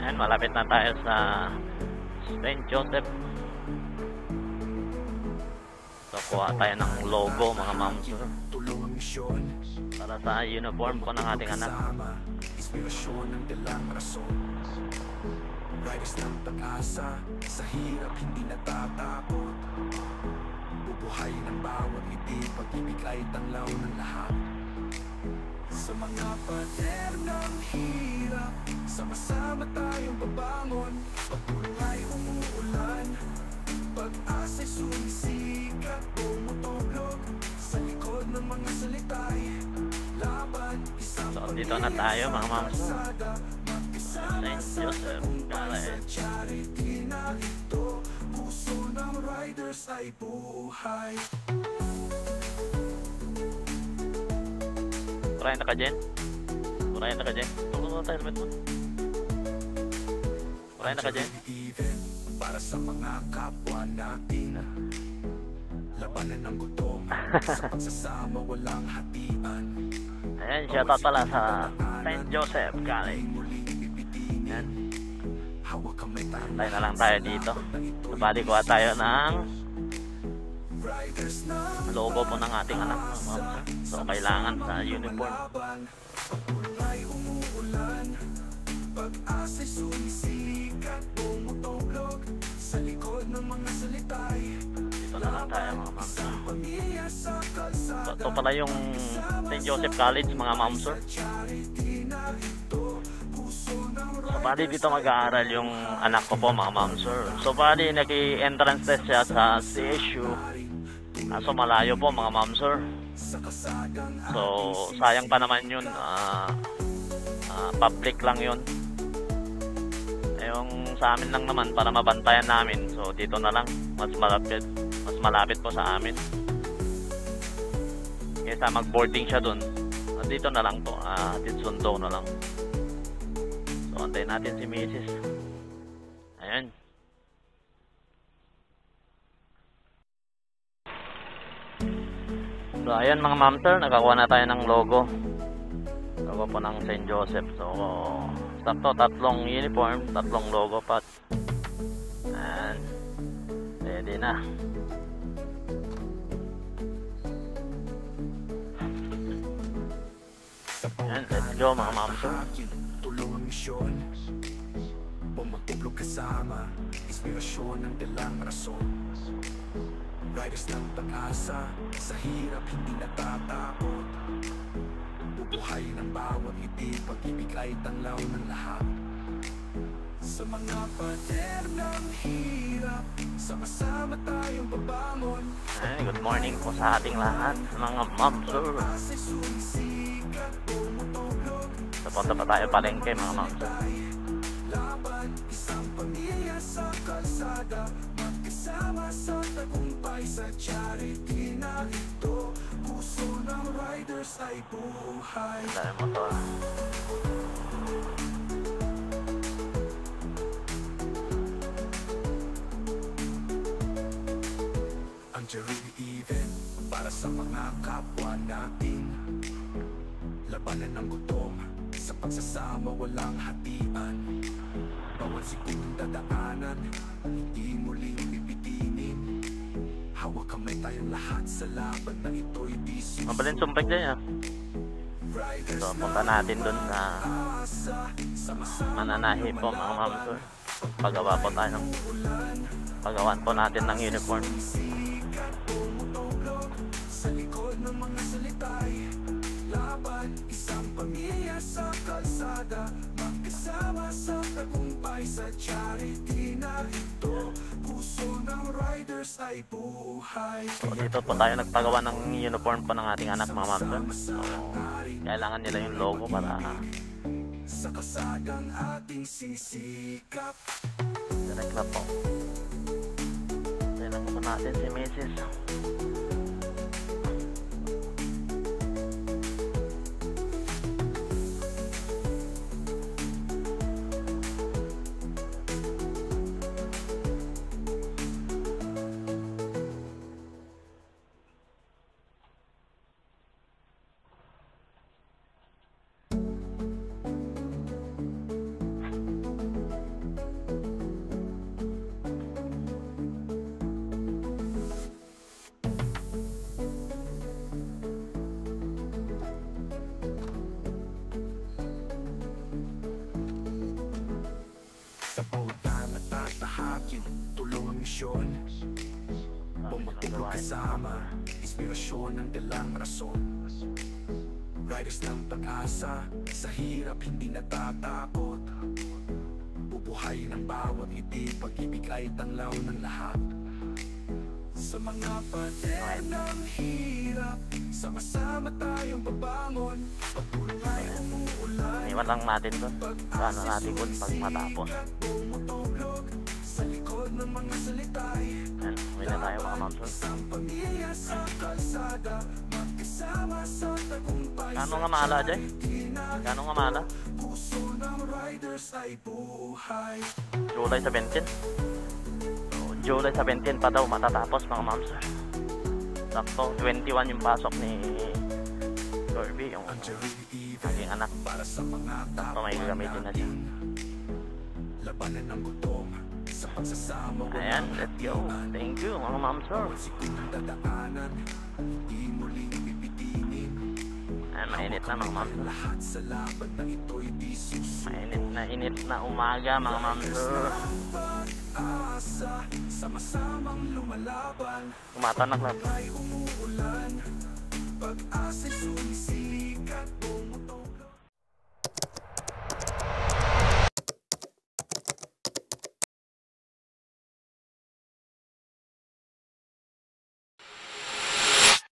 Ayan, malapit na tayo sa St. Joseph. So, kuha tayo ng logo mga ma'am sir, para sa uniform po ng ating anak. Inspirasyon ng dalang rason, riders ng pag-asa, sa hirap hindi natatakot. Bubuhay ng bawat ngiti, pag-ibig ay tanglaw ng lahat. Sa mga pader ng hirap, sama-sama tayong babangon. Pagpulong ay umuulan, pag-asa'y sumisikat, tumutublog sa likod ng mga salita'y laban. So, dito na tayo mga ma'am sir, St. Joseph College. Puso ng riders ay buhay. Purahin na ka dyan. Purahin na ka dyan. Tulungan tayo helmet mo. Purahin na ka dyan. Para sa mga kapwa natin, labanan ng gutom, sa pagsasama walang hatian. Ayan, shoutout pala sa St. Joseph College. Ayan. Tayo na lang tayo dito. Nabali kuha tayo ng logo po ng ating anak. So, kailangan sa uniform. Pag-asa'y sumisikat, tumutublog sa likod ng mga salita'y. Dito na lang tayo mga ma'am sir. So, ito pala yung St. Joseph College mga ma'am sir. So, bali dito mag-aaral yung anak ko po mga ma'am sir. So, bali nag-entrance test siya sa CSU. So, malayo po mga ma'am sir. So, sayang pa naman yun. Public lang yun. Yung sa amin lang naman para mabantayan namin. So, dito na lang. Mas malapit po sa amin. Kaysa mag-boarding siya dun. Dito na lang po. Dito sundo na lang. So, antayin natin si Mrs. Ayan. So, ayan mga ma'am sir. Nakakuha na tayo ng logo. Logo po ng St. Joseph. So, sakto, tatlong uniform, tatlong logo pa. And ready na. And let's go mga ma'am sir. Tulong ang misyon, pumagtublog kasama, inspirasyon ng dalang rason. Riders ng pag-asa, sa hirap hindi natatakot. Bubuhay ng bawat ngiti, pag-ibig ay tanglaw ng lahat. Sa mga pader ng hirap, sama-sama tayong babangon. Ay, good morning po sa ating lahat mga ma'am sir. So, punta pa tayo palengke mga ma'am sir. Laban, isang pamilya sa kalsada, magkasama sa tagumpay, sa charity na ito. Puso ng riders ay buhay. Dahil motor. Ang charity event para sa mga kapwa natin, labanan ng gutom, sa pagsasama walang hatian. Bawat segunda dadaanan, hindi muling pipitinin. Hawak kamay tayong lahat sa laban na ito'y di susuko. Mabalin sumpek dyan yan. So, punta natin dun sa Mananahi po mga ma'am sir. Pagawa po tayo ng pagawaan po natin ng uniform. Sa likod ng mga salita'y laban, isang pamilya sa kalsada, magkasama sa tagumpay, sa charity na ito. Puso ng riders ay buhay. So, dito po tayo nagpagawa ng uniform po ng ating anak mga ma'am sir. So, kailangan nila yung logo para sa kasagang ating sisikap. direct na po. Kailangan po natin si Mrs. magkasama, inspirasyon ng dalang rason. Riders ng pag-asa, sa hirap hindi natatakot. Bubuhay ng bawat ngiti, pag-ibig ay tanglaw ng lahat. Sa mga pader ng hirap, sama-sama tayong babangon. Pagpulong ay umuulan, Iwan lang natin doon. Paano natin kung pag matapos. tumutublog sa likod ng mga salitay. Yan, uwi na tayo mga ma'am sir. Isang pamilya sa kalsada, magkasama sa tagumpay. Kano nga maala dyan? Kano nga maala? Puso ng riders ay buhay. July 17. So, July 17 pa daw matatapos mga ma'am sir. Sakto, 21 yung pasok ni Kirby, yung aking anak. Para sa mga Sakto may gagamitin na siya. labanan ng gutom sa pagsasama. Ayan, let's go. Thank you mga ma'am sir. Sikong dadaanan, di muling pipitinin. Ayan, mainit na mga ma'am sir. Lahat sa laban na ito'y di susunod. Init na umaga mga ma'am sir. Pag-asa, sama-samang lumalaban. Tumatanak lang. Ay umuulan,